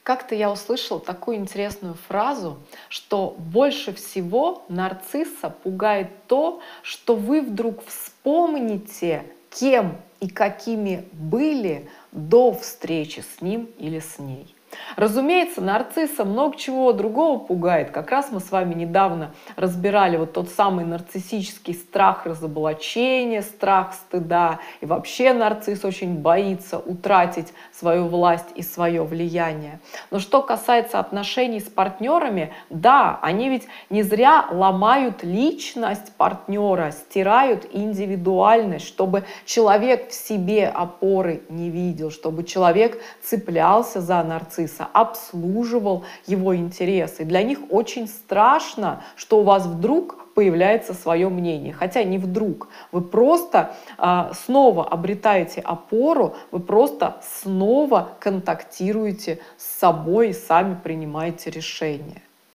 Как-то я услышала такую интересную фразу, что больше всего нарцисса пугает то, что вы вдруг вспомните, кем и какими были до встречи с ним или с ней. Разумеется, нарцисса много чего другого пугает. Как раз мы с вами недавно разбирали вот тот самый нарциссический страх разоблачения, страх стыда. И вообще нарцисс очень боится утратить свою власть и свое влияние. Но что касается отношений с партнерами, да, они ведь не зря ломают личность партнера, стирают индивидуальность, чтобы человек в себе опоры не видел, чтобы человек цеплялся за нарцисса, обслуживал его интересы. Для них очень страшно, что у вас вдруг появляется свое мнение. Хотя не вдруг. Вы просто снова обретаете опору, вы просто снова контактируете с собой и сами принимаете решения.